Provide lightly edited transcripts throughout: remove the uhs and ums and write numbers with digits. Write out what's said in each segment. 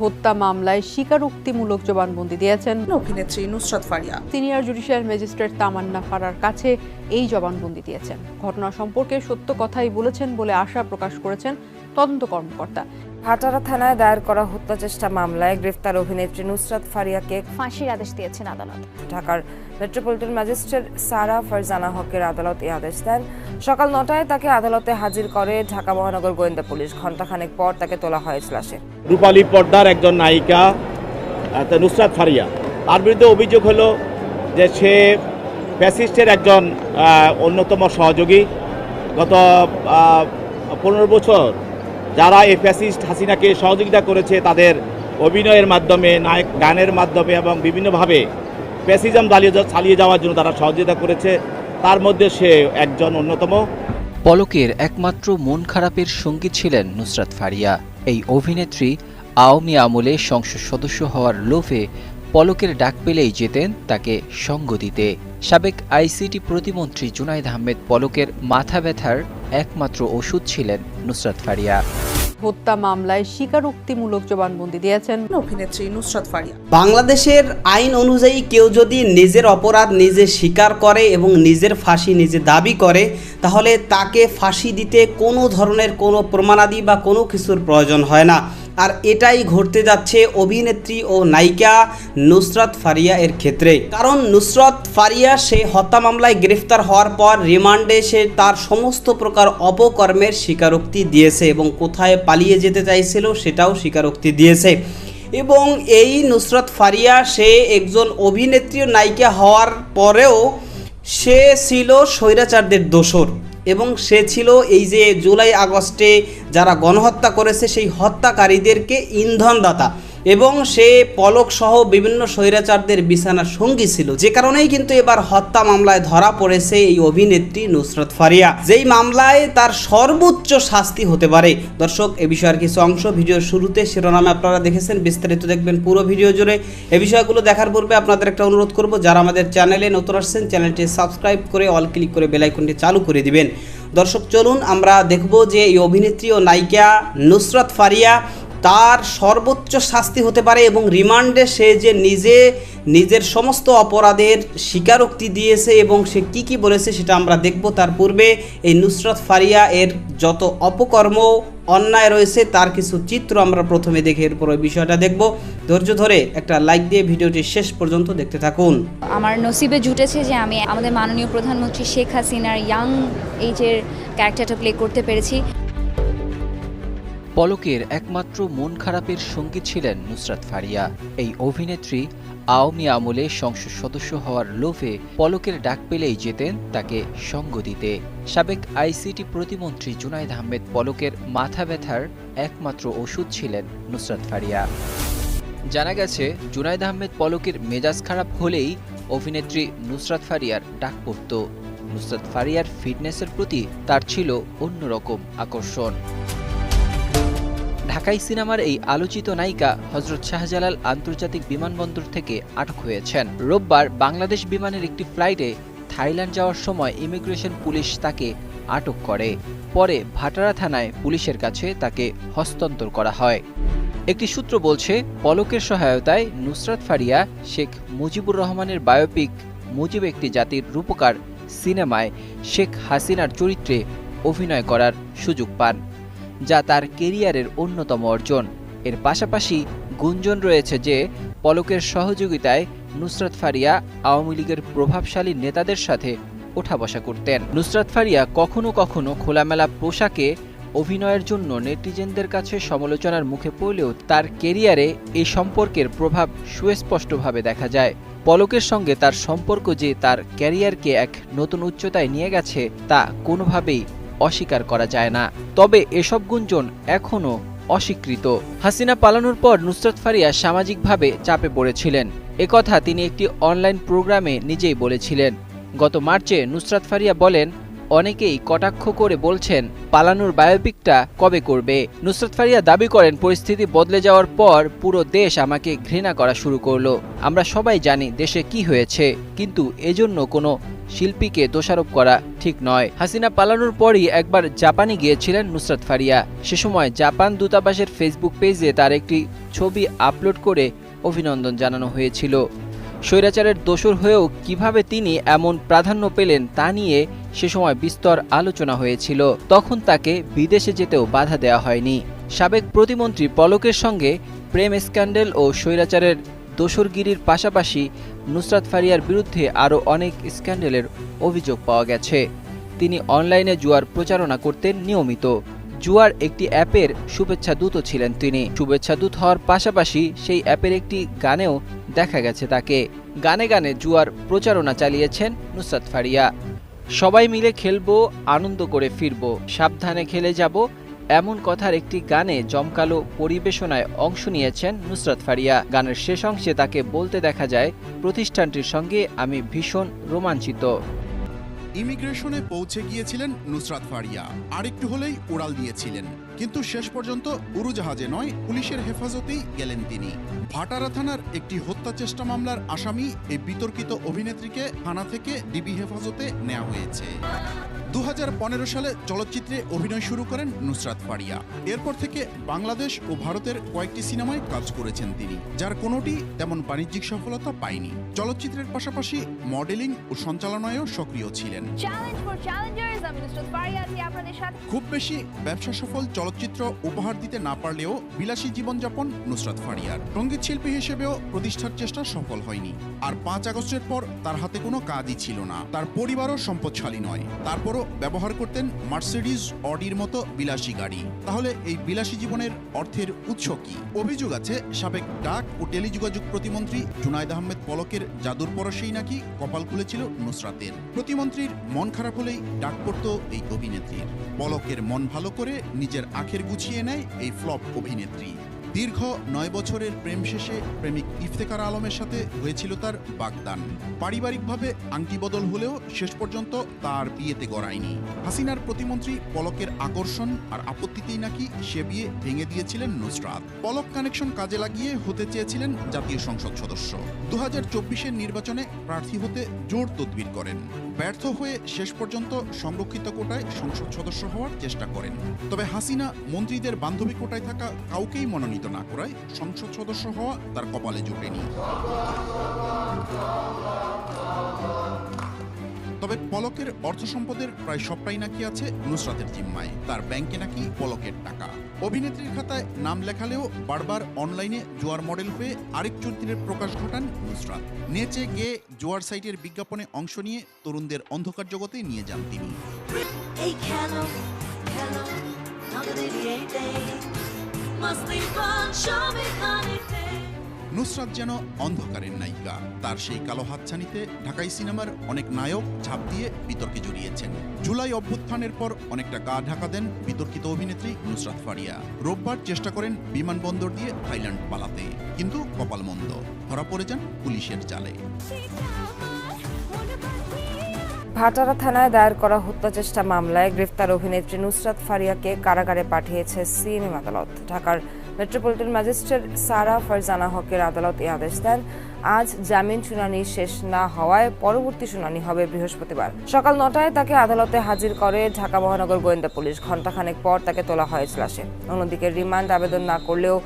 হত্যা মামলায় স্বীকারোক্তিমূলক জবানবন্দি দিয়েছেন অভিনেত্রী Nusrat Faria. Senior judicial magistrate Tamanna ফারার কাছে এই জবানবন্দি দিয়েছেন। ঘটনা সম্পর্কে সত্য কথাই বলেছেন বলে আশা প্রকাশ করেছেন তদন্ত কর্মকর্তা। ভাটারা থানায় দায়ের করা হত্যা চেষ্টা মামলায় গ্রেফতার অভিনেত্রী নুসরাত ফারিয়াকে ফাঁসির আদেশ দিয়েছেন আদালত। ঢাকার মেট্রোপলিটন ম্যাজিস্ট্রেট সারা ফারজানা হকের আদালত এই আদেশ দেন। সকাল 9টায় তাকে আদালতে হাজির করে ঢাকা মহানগর গোয়েন্দা পুলিশ। ঘণ্টাখানেক পর তাকে তোলা হয় এজলাসে। রূপালী পর্দার একজন নায়িকা নুসরাত ফারিয়া, তার বিরুদ্ধে অভিযোগ হলো যে সে ফ্যাসিস্টের একজন অন্যতম সহযোগী। গত 15 বছর যারা এই ফ্যাসিস্ট হাসিনাকে সহযোগিতা করেছে তাদের অভিনয়ের মাধ্যমে, নায়ক গানের মাধ্যমে এবং বিভিন্নভাবে ফ্যাসিজম চালিয়ে যাওয়ার জন্য তারা সহযোগিতা করেছে, তার মধ্যে সে একজন অন্যতম। পলকের একমাত্র মন খারাপের সঙ্গী ছিলেন নুসরাত ফারিয়া। এই অভিনেত্রী আওয়ামী আমলে সংসদ সদস্য হওয়ার লোভে পলকের ডাক পেলেই যেতেন তাকে সঙ্গ দিতে। সাবেক আইসিটি প্রতিমন্ত্রী জুনাইদ আহমেদ পলকের মাথা ব্যথার একমাত্র ওষুধ ছিলেন নুসরাত ফারিয়া। হত্যা মামলায় স্বীকারোক্তিমূলক জবানবন্দি দিয়েছেন অভিনেত্রী নুসরাত ফারিয়া। বাংলাদেশের আইন অনুযায়ী কেউ যদি নিজের অপরাধ নিজে স্বীকার করে এবং নিজের ফাঁসি নিজে দাবি করে, তাহলে তাকে ফাঁসি দিতে কোনো ধরনের কোনো প্রমাণাদি বা কোনো কিছুর প্রয়োজন হয় না। আর এটাই ঘটতে যাচ্ছে অভিনেত্রী ও নায়িকা নুসরাত ফারিয়া এর ক্ষেত্রে। কারণ নুসরাত ফারিয়া সে হত্যা মামলায় গ্রেফতার হওয়ার পর রিমান্ডে সে তার সমস্ত প্রকার অপকর্মের স্বীকারোক্তি দিয়েছে এবং কোথায় পালিয়ে যেতে চাইছিল সেটাও স্বীকারোক্তি দিয়েছে। এবং এই নুসরাত ফারিয়া সে একজন অভিনেত্রী ও নায়িকা হওয়ার পরেও সে ছিল স্বৈরাচারদের দোসর এবং সে ছিল এই যে জুলাই আগস্টে যারা গণহত্যা করেছে সেই হত্যাকারীদেরকে ইন্ধনদাতা এবং সে পলক সহ বিভিন্ন স্বৈরাচারদের বিছানার সঙ্গী ছিল, যে কারণেই কিন্তু এবার হত্যা মামলায় ধরা পড়েছে এই অভিনেত্রী নুসরাত ফারিয়া, যেই মামলায় তার সর্বোচ্চ শাস্তি হতে পারে। দর্শক, এ বিষয়ের কিছু অংশ ভিডিওর শুরুতে শিরোনামে আপনারা দেখেছেন, বিস্তারিত দেখবেন পুরো ভিডিও জুড়ে। এ বিষয়গুলো দেখার পূর্বে আপনাদের একটা অনুরোধ করব, যারা আমাদের চ্যানেলে নতুন আসছেন চ্যানেলটি সাবস্ক্রাইব করে অল ক্লিক করে বেল আইকনটি চালু করে দিবেন। দর্শক, চলুন আমরা দেখব যে এই অভিনেত্রী ও নায়িকা নুসরাত ফারিয়া তার সর্বোচ্চ শাস্তি হতে পারে এবং রিমান্ডে সে যে নিজের সমস্ত অপরাধের স্বীকারোক্তি দিয়েছে এবং সে কি বলেছে সেটা আমরা দেখব। তার পূর্বে এই নুসরাত ফারিয়া এর যত অপকর্ম অন্যায় রয়েছে তার কিছু চিত্র আমরা প্রথমে দেখে এরপর ওই বিষয়টা দেখব। ধৈর্য ধরে একটা লাইক দিয়ে ভিডিওটি শেষ পর্যন্ত দেখতে থাকুন। আমার নসিবে জুটেছে যে আমি আমাদের মাননীয় প্রধানমন্ত্রী শেখ হাসিনার ইয়াং এইজের ক্যারেক্টারটা প্লে করতে পেরেছি। পলকের একমাত্র মন খারাপের সঙ্গী ছিলেন নুসরাত ফারিয়া। এই অভিনেত্রী আওয়ামী আমলে সংসদ সদস্য হওয়ার লোভে পলকের ডাক পেলেই যেতেন তাকে সঙ্গ দিতে। সাবেক আইসিটি প্রতিমন্ত্রী জুনাইদ আহমেদ পলকের মাথা ব্যথার একমাত্র ওষুধ ছিলেন নুসরাত ফারিয়া। জানা গেছে, জুনাইদ আহমেদ পলকের মেজাজ খারাপ হলেই অভিনেত্রী নুসরাত ফারিয়ার ডাক পড়ত। নুসরাত ফারিয়ার ফিটনেসের প্রতি তার ছিল অন্যরকম আকর্ষণ। ঢাকাই সিনেমার এই আলোচিত নায়িকা হযরত শাহজালাল আন্তর্জাতিক বিমানবন্দর থেকে আটক হয়েছেন। রোববার বাংলাদেশ বিমানের একটি ফ্লাইটে থাইল্যান্ড যাওয়ার সময় ইমিগ্রেশন পুলিশ তাকে আটক করে। পরে ভাটারা থানায় পুলিশের কাছে তাকে হস্তান্তর করা হয়। একটি সূত্র বলছে, পলকের সহায়তায় নুসরাত ফারিয়া শেখ মুজিবুর রহমানের বায়োপিক মুজিব একটি জাতির রূপকার সিনেমায় শেখ হাসিনার চরিত্রে অভিনয় করার সুযোগ পান, যা তার কেরিয়ারের অন্যতম অর্জন। এর পাশাপাশি গুঞ্জন রয়েছে যে পলকের সহযোগিতায় নুসরাত ফারিয়া আওয়ামী লীগের প্রভাবশালী নেতাদের সাথে ওঠা বসা করতেন। নুসরাত ফারিয়া কখনো কখনো খোলামেলা পোশাকে অভিনয়ের জন্য নেটিজেনদের কাছে সমালোচনার মুখে পড়লেও তার কেরিয়ারে এই সম্পর্কের প্রভাব সুস্পষ্টভাবে দেখা যায়। পলকের সঙ্গে তার সম্পর্ক যে তার ক্যারিয়ারকে এক নতুন উচ্চতায় নিয়ে গেছে তা কোনোভাবেই অস্বীকার করা যায় না। তবে এসব গুঞ্জন এখনও অস্বীকৃত। হাসিনা পালানোর পর নুসরাত ফারিয়া সামাজিকভাবে চাপে পড়েছিলেন, একথা তিনি একটি অনলাইন প্রোগ্রামে নিজেই বলেছিলেন। গত মার্চে নুসরাত ফারিয়া বলেন, অনেকেই কটাক্ষ করে বলছেন পালানোর বায়োপিকটা কবে করবে। নুসরাত ফারিয়া দাবি করেন, পরিস্থিতি বদলে যাওয়ার পর পুরো দেশ আমাকে ঘৃণা করা শুরু করলো। আমরা সবাই জানি দেশে কি হয়েছে, কিন্তু এজন্য কোনো শিল্পীকে দোষারোপ করা ঠিক নয়। হাসিনা পালানোর পরই একবার জাপানে গিয়েছিলেন নুসরাত ফারিয়া। সে সময় জাপান দূতাবাসের ফেসবুক পেজে তার একটি ছবি আপলোড করে অভিনন্দন জানানো হয়েছিল। স্বৈরাচারের দোসর হয়েও কিভাবে তিনি এমন প্রাধান্য পেলেন তা নিয়ে সে সময় বিস্তর আলোচনা হয়েছিল। তখন তাকে বিদেশে যেতেও বাধা দেওয়া হয়নি। সাবেক প্রতিমন্ত্রী পলকের সঙ্গে প্রেম স্ক্যান্ডাল ও স্বৈরাচারের দোসরগিরির পাশাপাশি নুসরাত ফারিয়ার বিরুদ্ধে আরও অনেক স্ক্যান্ডালের অভিযোগ পাওয়া গেছে। তিনি অনলাইনে জুয়ার প্রচারণা করতেন নিয়মিত। জুয়ার একটি অ্যাপের শুভেচ্ছা দূতও ছিলেন তিনি। শুভেচ্ছা দূত হওয়ার পাশাপাশি সেই অ্যাপের একটি গানেও দেখা গেছে তাকে। গানে গানে জুয়ার প্রচারণা চালিয়েছেন নুসরাত ফারিয়া। সবাই মিলে খেলবো, আনন্দ করে ফিরবো, সাবধানে খেলে যাব, এমন কথার একটি গানে জমকালো পরিবেশনায় অংশ নিয়েছেন নুসরাত ফারিয়া। গানের শেষ অংশে তাকে বলতে দেখা যায়, প্রতিষ্ঠানটির সঙ্গে আমি ভীষণ রোমাঞ্চিত। ইমিগ্রেশনে পৌঁছে গিয়েছিলেন নুসরাত ফারিয়া, আরেকটু হলেই উড়াল দিয়েছিলেন, কিন্তু শেষ পর্যন্ত উড়োজাহাজে নয় পুলিশের হেফাজতেই গেলেন তিনি। ভাটারা থানার একটি হত্যা চেষ্টা মামলার আসামি এই বিতর্কিত অভিনেত্রীকে থানা থেকে ডিবি হেফাজতে নেওয়া হয়েছে। 2015 সালে চলচ্চিত্রে অভিনয় শুরু করেন নুসরাত ফারিয়া। এরপর থেকে বাংলাদেশ ও ভারতের কয়েকটি সিনেমায় কাজ করেছেন তিনি, যার কোনোটি তেমন বাণিজ্যিক সফলতা পায়নি। চলচ্চিত্রের পাশাপাশি মডেলিং ও সঞ্চালনায়ও সক্রিয় ছিলেন। খুব বেশি ব্যবসা সফল চলচ্চিত্র উপহার দিতে না পারলেও বিলাসী জীবনযাপন নুসরাত ফারিয়ার। সঙ্গীত শিল্পী হিসেবেও প্রতিষ্ঠার চেষ্টা সফল হয়নি। আর 5 আগস্টের পর তার হাতে কোনো কাজই ছিল না। তার পরিবারও সম্পদশালী নয়, তারপরও ব্যবহার করতেন মার্সিডিজ, অডির মতো বিলাসী গাড়ি। তাহলে এই বিলাসী জীবনের অর্থের উৎস কি? অভিযোগ আছে সাবেক ডাক ও টেলিযোগাযোগ প্রতিমন্ত্রী জুনায়েদ আহমেদ পলকের জাদুর পরশেই নাকি কপাল খুলেছিল নুসরাতের। প্রতিমন্ত্রীর মন খারাপ হলেই ডাক পড়ত এই অভিনেত্রীর। পলকের মন ভালো করে নিজের আখের গুছিয়ে নেয় এই ফ্লপ অভিনেত্রী। দীর্ঘ 9 বছরের প্রেম শেষে প্রেমিক ইফতেখার আলমের সাথে হয়েছিল তার বাগদান। পারিবারিকভাবে আংটি বদল হলেও শেষ পর্যন্ত তার বিয়েতে গড়ায়নি। হাসিনার প্রতিমন্ত্রী পলকের আকর্ষণ আর আপত্তিতেই নাকি সে বিয়ে ভেঙে দিয়েছিলেন নুসরাত। পলক কানেকশন কাজে লাগিয়ে হতে চেয়েছিলেন জাতীয় সংসদ সদস্য। 2024-এর নির্বাচনে প্রার্থী হতে জোর তদবির করেন। ব্যর্থ হয়ে শেষ পর্যন্ত সংরক্ষিত কোটায় সংসদ সদস্য হওয়ার চেষ্টা করেন। তবে হাসিনা মন্ত্রীদের বান্ধবী কোটায় থাকা কাউকেই মনোনীত না করায় সংসদ সদস্য হওয়া তার কপালে জোটেনি। তবে পলকের অর্থ সম্পদের প্রায় সবটাই নাকি আছে নুসরাতের জিম্মায়। তার ব্যাংকে নাকি পলকের টাকা। অভিনেত্রীর খাতায় নাম লেখালেও বারবার অনলাইনে জুয়ার মডেল হয়ে আরেক চরিত্রের প্রকাশ ঘটান নুসরাত। নেচে গেয়ে জুয়ার সাইটের বিজ্ঞাপনে অংশ নিয়ে তরুণদের অন্ধকার জগতে নিয়ে যান তিনি। নুসরাত যেন অন্ধকারের নায়িকা। তার সেই কালো হাতছানিতে ঢাকাই সিনেমার অনেক নায়ক ঝাঁপ দিয়ে বিতর্কে জড়িয়েছেন। জুলাই অভ্যুত্থানের পর অনেকটা গা ঢাকা দেন বিতর্কিত অভিনেত্রী নুসরাত ফারিয়া। রোববার চেষ্টা করেন বিমানবন্দর দিয়ে থাইল্যান্ড পালাতে, কিন্তু কপাল মন্দ, ধরা পড়ে যান পুলিশের জালে। ভাটারা থানায় দায়ের করা হত্যা চেষ্টা মামলায় গ্রেফতার অভিনেত্রী নুসরাত ফারিয়াকে কারাগারে পাঠিয়েছে সিএমএম আদালত। ঢাকার মেট্রোপলিটন ম্যাজিস্ট্রেট সারা ফারজানা হকের আদালত এই আদেশ দেন। আজ জামিন শুনানি শেষ না হওয়ায় পরবর্তী শুনানি হবে বৃহস্পতিবার সকাল 9টায়। তাকে আদালতে হাজির করে ঢাকা মহানগর গোয়েন্দা পুলিশ। ঘণ্টাখানেক পর তাকে তোলা হয় এজলাসে। অন্যদিকে রিমান্ড আবেদন না করলেও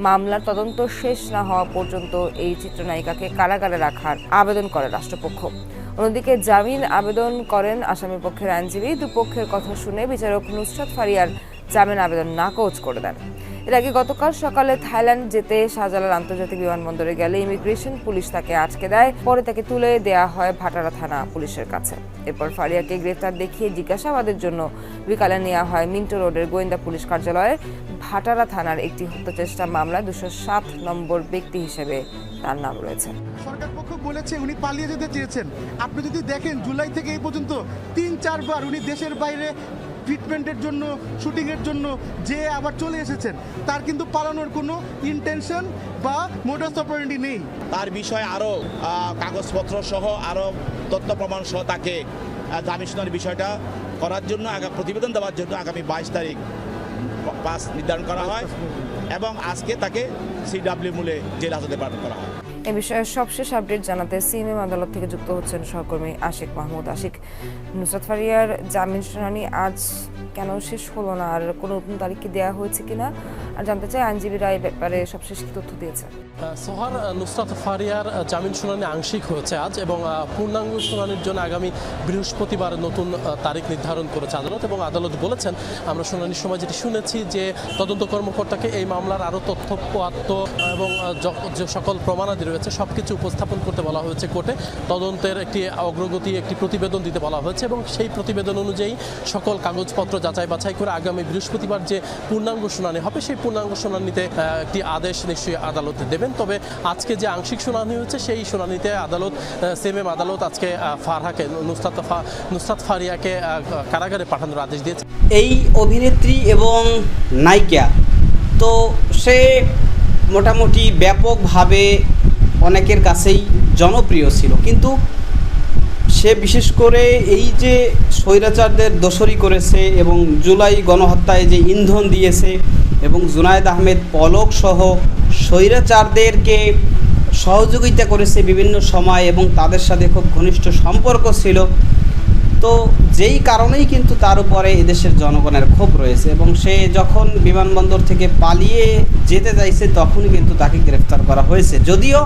মামলার তদন্ত শেষ না হওয়া পর্যন্ত এই চিত্রনায়িকাকে কারাগারে রাখার আবেদন করে রাষ্ট্রপক্ষ। অন্যদিকে জামিন আবেদন করেন আসামি পক্ষের আইনজীবী। দুপক্ষের কথা শুনে বিচারক নুসরাত ফারিয়ার জামিন আবেদন নাকচ করে দেন। এর আগে গতকাল সকালে থাইল্যান্ড যেতে শাহজালাল আন্তর্জাতিক বিমানবন্দরে গেলে ইমিগ্রেশন পুলিশ তাকে আটকে দেয়। পরে তাকে তুলে দেয়া হয় ভাটারা থানা পুলিশের কাছে। এরপর ফারিয়াকে গ্রেফতার দেখিয়ে জিজ্ঞাসাবাদের জন্য বিকালে নেওয়া হয় মিন্টো রোডের গোয়েন্দা পুলিশ কার্যালয়ে। ভাটারা থানার একটি হত্যাচেষ্টা মামলায় 207 নম্বর ব্যক্তি হিসেবে তার নাম রয়েছে। সরকার পক্ষ বলেছে উনি পালিয়ে যেতে চেয়েছেন। আপনি যদি দেখেন জুলাই থেকে এই পর্যন্ত 3-4 বার উনি দেশের বাইরে ট্রিটমেন্টের জন্য, শুটিংয়ের জন্য যে আবার চলে এসেছেন। তার কিন্তু পালানোর কোনো ইন্টেনশন বা মোডাস অপারেন্ডি নেই। তার বিষয়ে আরও কাগজপত্র সহ আরও তথ্য প্রমাণ সহ তাকে জামিন শুনানির বিষয়টা করার জন্য প্রতিবেদন দেওয়ার জন্য আগামী 22 তারিখ 5 নির্ধারণ করা হয়। এবং আজকে তাকে সিডব্লিউ মূলে জেল হাজতে পাঠানো করা হয়। এ বিষয়ে সবশেষ আপডেট জানাতে সিএমএম আদালত থেকে যুক্ত হচ্ছেন সহকর্মী আশিক মাহমুদ। আশিক, নুসরাত ফারিয়ার জামিন শুনানি আজ কেন শেষ হলো না, আর কোনো নতুন তারিখ কি দেওয়া হয়েছে কিনা, আর জানতে চাই আইনজীবীরা এই ব্যাপারে সবশেষ কি তথ্য দিয়েছে। সোহার, নুসরাত ফারিয়ার জামিন শুনানি আংশিক হয়েছে আজ এবং পূর্ণাঙ্গ শুনানির জন্য আগামী বৃহস্পতিবার নতুন তারিখ নির্ধারণ করেছে আদালত। এবং আদালত বলেছেন, আমরা শুনানির সময় যেটি শুনেছি যে তদন্ত কর্মকর্তাকে এই মামলার আরও তথ্য এবং যে সকল প্রমাণাদি রয়েছে সব কিছু উপস্থাপন করতে বলা হয়েছে কোর্টে। তদন্তের একটি অগ্রগতি, একটি প্রতিবেদন দিতে বলা হয়েছে এবং সেই প্রতিবেদন অনুযায়ী সকল কাগজপত্র যাচাই বাছাই করে আগামী বৃহস্পতিবার যে পূর্ণাঙ্গ শুনানি হবে সেই পূর্ণাঙ্গ শুনানিতে একটি আদেশ নিশ্চয়ই আদালতে দেবেন। তবে আজকে যে আংশিক শুনানি হয়েছে সেই শুনানিতে আদালত, সিএমএম আদালত আজকে ফারহাকে, নুসরাত ফারিয়াকে কারাগারে পাঠানোর আদেশ দিয়েছে। এই অভিনেত্রী এবং নায়িকা তো সে মোটামুটি ব্যাপকভাবে অনেকের কাছেই জনপ্রিয় ছিল, কিন্তু সে বিশেষ করে এই যে স্বৈরাচারদের দোসরি করেছে এবং জুলাই গণহত্যায় যে ইন্ধন দিয়েছে এবং জুনায়েদ আহমেদ পলক সহ স্বৈরাচারদেরকে সহযোগিতা করেছে বিভিন্ন সময় এবং তাদের সাথে খুব ঘনিষ্ঠ সম্পর্ক ছিল, তো যেই কারণেই কিন্তু তার উপরে এদেশের জনগণের ক্ষোভ রয়েছে এবং সে যখন বিমানবন্দর থেকে পালিয়ে যেতে চাইছে তখনই কিন্তু তাকে গ্রেফতার করা হয়েছে। যদিও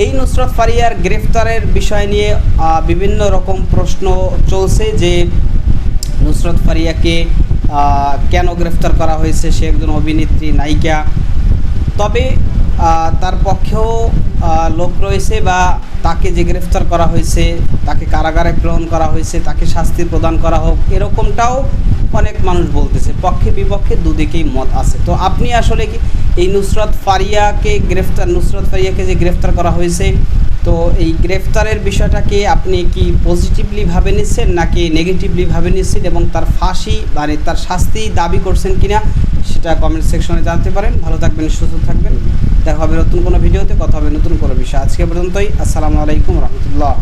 এই নুসরাত ফারিয়ার গ্রেফতারের বিষয় নিয়ে বিভিন্ন রকম প্রশ্ন চলছে যে নুসরাত ফারিয়াকে কেন গ্রেফতার করা হয়েছে, সে একজন অভিনেত্রী, নায়িকা। তবে তার পক্ষেও লোক রয়েছে বা তাকে যে গ্রেফতার করা হয়েছে তাকে কারাগারে প্রেরণ করা হয়েছে, তাকে শাস্তি প্রদান করা হোক, এরকমটাও অনেক মানুষ বলতেছে। পক্ষে বিপক্ষে দুদিকেই মত আছে। তো আপনি আসলে কি এই নুসরাত ফারিয়াকে যে গ্রেফতার করা হয়েছে, তো এই গ্রেফতারের বিষয়টাকে আপনি কি পজিটিভলি ভাবে নিচ্ছেন নাকি নেগেটিভলি ভাবে নিচ্ছেন এবং তার ফাঁসি মানে তার শাস্তি দাবি করছেন কিনা সেটা কমেন্ট সেকশনে জানতে পারেন। ভালো থাকবেন, সুস্থ থাকবেন, দেখা হবে নতুন কোনো ভিডিওতে, কথা হবে নতুন কোনো বিষয়। আজকে পর্যন্তই, আসসালামু আলাইকুম রহমতুল্লাহ।